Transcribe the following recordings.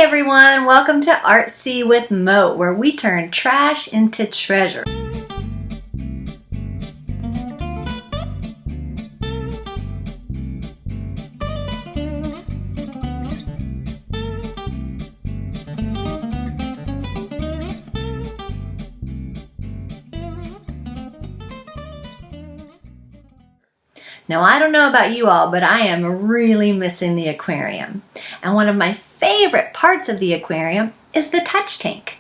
everyone, welcome to ArtSea with Mote, where we turn trash into treasure. Now, I don't know about you all, but I am really missing the aquarium. And one of my favorite parts of the aquarium is the touch tank.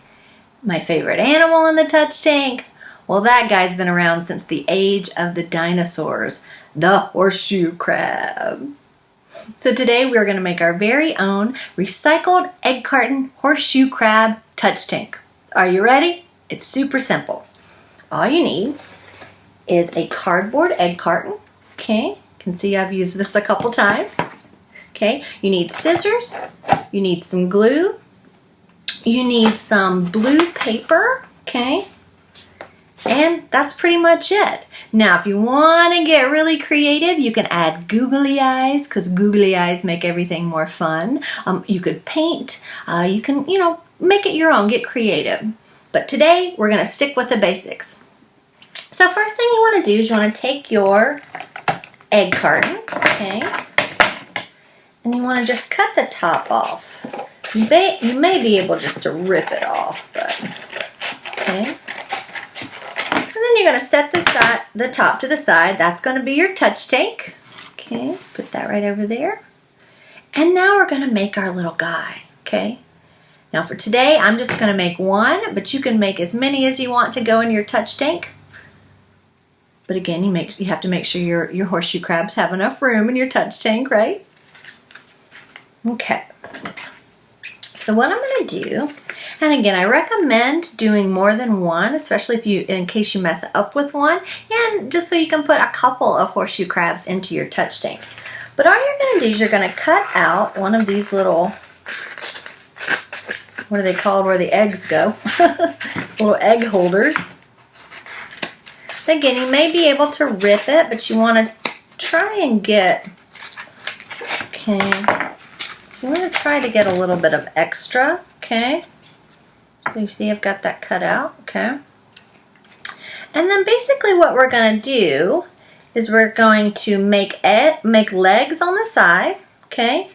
My favorite animal in the touch tank? Well, that guy's been around since the age of the dinosaurs, the horseshoe crab. So today we're going to make our very own recycled egg carton horseshoe crab touch tank. Are you ready? It's super simple. All you need is a cardboard egg carton. Okay, you can see I've used this a couple times. Okay, you need scissors, you need some glue, you need some blue paper, okay, and that's pretty much it. Now, if you want to get really creative, you can add googly eyes, because googly eyes make everything more fun. You could paint, you can, make it your own, get creative. But today, we're going to stick with the basics. So first thing you want to do is you want to take your egg carton, okay, and you want to just cut the top off. You may be able just to rip it off, but okay. And then you're going to set the top to the side. That's going to be your touch tank. Okay, put that right over there. And now we're going to make our little guy, okay. Now for today, I'm just going to make one, but you can make as many as you want to go in your touch tank. But again, you have to make sure your horseshoe crabs have enough room in your touch tank, right? Okay. So what I'm going to do, and again, I recommend doing more than one, especially in case you mess up with one, and just so you can put a couple of horseshoe crabs into your touch tank. But all you're going to do is you're going to cut out one of these little, what are they called, where the eggs go? Little egg holders. Again, you may be able to rip it, but you want to try and get, okay, so I'm going to try to get a little bit of extra, okay, so you see I've got that cut out, okay, and then basically what we're going to do is we're going to make legs on the side, okay,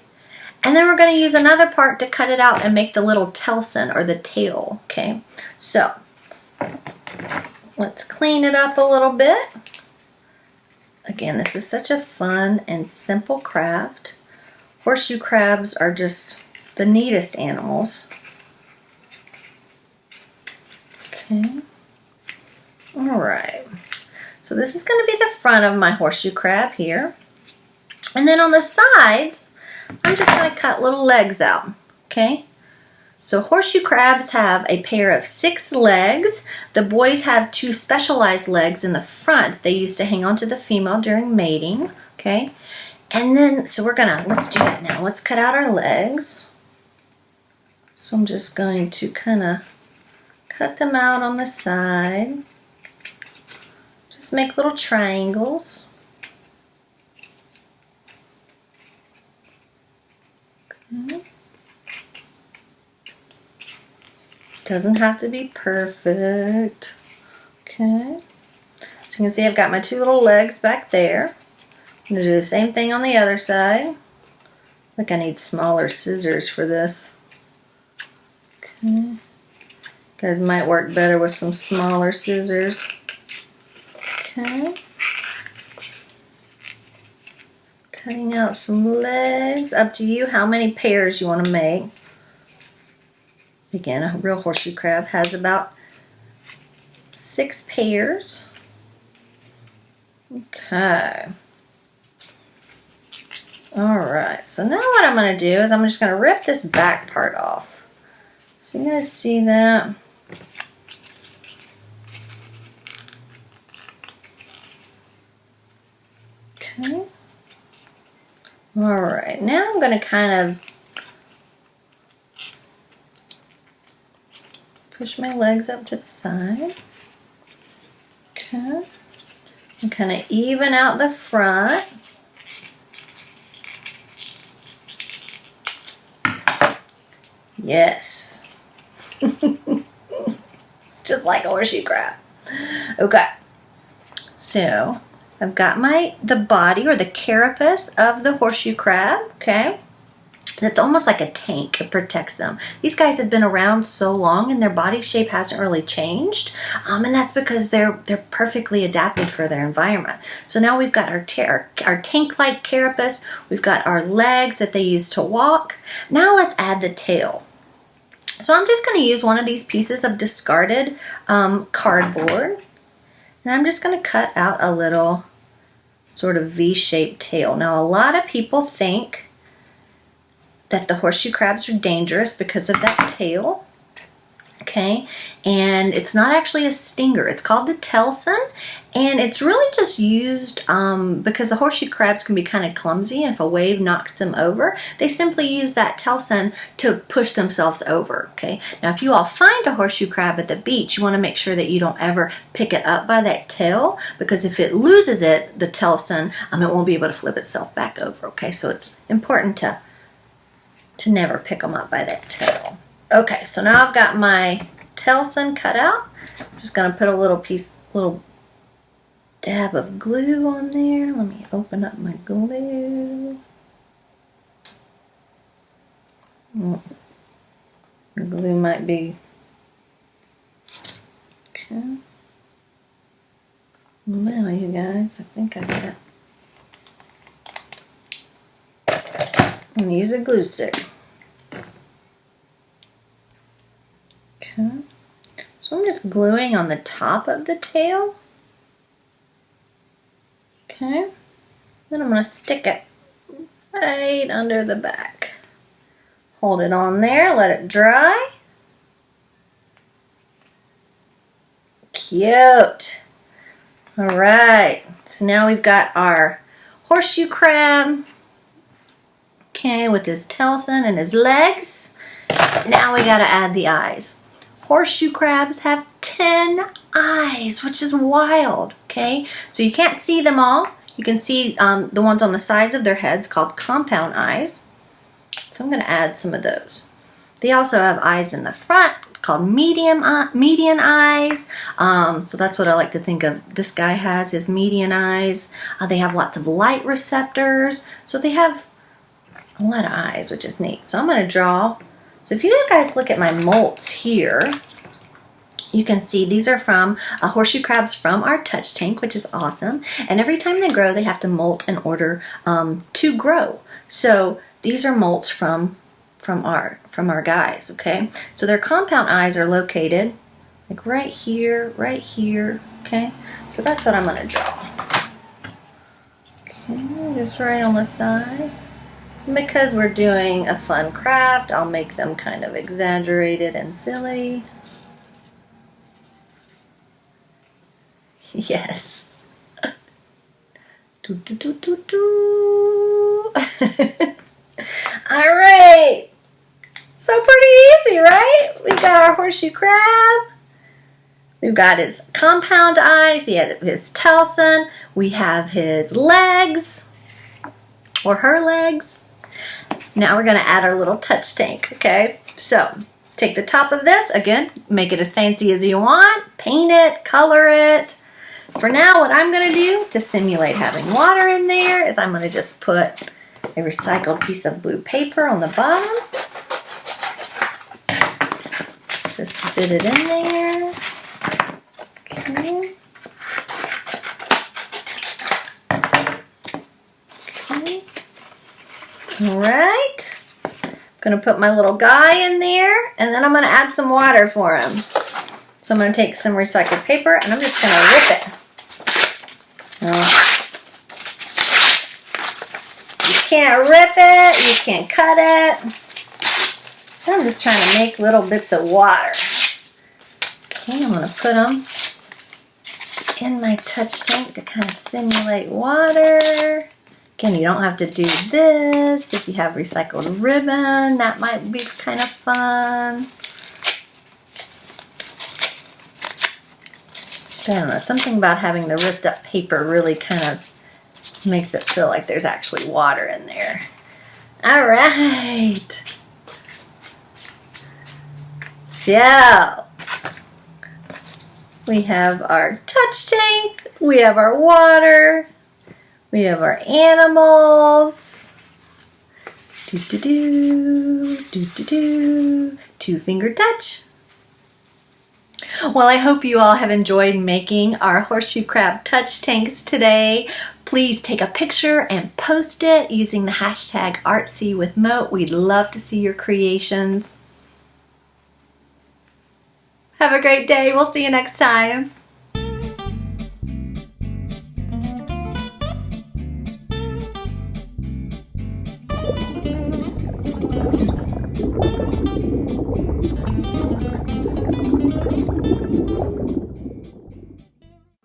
and then we're going to use another part to cut it out and make the little telson or the tail, okay, so let's clean it up a little bit. Again, this is such a fun and simple craft. Horseshoe crabs are just the neatest animals. Okay. All right. So this is going to be the front of my horseshoe crab here. And then on the sides, I'm just going to cut little legs out. Okay. So horseshoe crabs have a pair of 6 legs. The boys have 2 specialized legs in the front they used to hang on to the female during mating, okay? And then, so let's do that now. Let's cut out our legs. So I'm just going to kind of cut them out on the side. Just make little triangles. Okay. Doesn't have to be perfect. Okay. So you can see I've got my 2 little legs back there. I'm going to do the same thing on the other side. I think I need smaller scissors for this. Okay. Guys might work better with some smaller scissors. Okay. Cutting out some legs. Up to you how many pairs you want to make. Again, a real horseshoe crab has about 6 pairs. Okay. Alright, so now what I'm going to do is I'm just going to rip this back part off. So you guys see that? Okay. Alright, now I'm going to kind of push my legs up to the side. Okay. And kind of even out the front. Yes. It's just like a horseshoe crab. Okay. So I've got the body or the carapace of the horseshoe crab, okay? It's almost like a tank. It protects them. These guys have been around so long and their body shape hasn't really changed. And that's because they're perfectly adapted for their environment. So now we've got our tank-like carapace. We've got our legs that they use to walk. Now let's add the tail. So I'm just going to use one of these pieces of discarded cardboard. And I'm just going to cut out a little sort of V-shaped tail. Now a lot of people think that the horseshoe crabs are dangerous because of that tail, okay? And it's not actually a stinger. It's called the telson, and it's really just used because the horseshoe crabs can be kind of clumsy, and if a wave knocks them over, they simply use that telson to push themselves over, okay? Now, if you all find a horseshoe crab at the beach, you want to make sure that you don't ever pick it up by that tail, because if it loses the telson, it won't be able to flip itself back over, okay? So it's important to never pick them up by that tail. Okay, so now I've got my telson cut out. I'm just going to put a little dab of glue on there. Let me open up my glue. The glue might be okay. Well, you guys, I think I got it. I'm going to use a glue stick. Okay. So I'm just gluing on the top of the tail. Okay. Then I'm going to stick it right under the back. Hold it on there, let it dry. Cute. All right. So now we've got our horseshoe crab. Okay, with his telson and his legs. Now we got to add the eyes. Horseshoe crabs have 10 eyes, which is wild, okay? So you can't see them all. You can see the ones on the sides of their heads called compound eyes. So I'm going to add some of those. They also have eyes in the front called median eyes. So that's what I like to think of. This guy has his median eyes. They have lots of light receptors. So they have a lot of eyes, which is neat. So I'm going to draw. So if you guys look at my molts here, you can see these are from horseshoe crabs from our touch tank, which is awesome. And every time they grow, they have to molt in order to grow. So these are molts from our guys, okay? So their compound eyes are located like right here, okay? So that's what I'm going to draw. Okay, just right on the side. Because we're doing a fun craft, I'll make them kind of exaggerated and silly. Yes. Do, do, do, do, do. All right. So pretty easy, right? We got our horseshoe crab. We've got his compound eyes. We have his telson. We have his legs, or her legs. Now we're going to add our little touch tank, okay? So take the top of this, again, make it as fancy as you want, paint it, color it. For now, what I'm going to do to simulate having water in there is I'm going to just put a recycled piece of blue paper on the bottom. Just fit it in there. Okay. Okay. All right. I'm going to put my little guy in there, and then I'm going to add some water for him. So I'm going to take some recycled paper, and I'm just going to rip it. You can't rip it, you can't cut it. I'm just trying to make little bits of water. Okay, I'm going to put them in my touch tank to kind of simulate water. Again, you don't have to do this. If you have recycled ribbon, that might be kind of fun. I don't know, something about having the ripped up paper really kind of makes it feel like there's actually water in there. All right. So, we have our touch tank, we have our water, we have our animals. Do-do-do, do-do-do, two-finger touch. Well, I hope you all have enjoyed making our horseshoe crab touch tanks today. Please take a picture and post it using the hashtag ArtSea with Mote. We'd love to see your creations. Have a great day. We'll see you next time.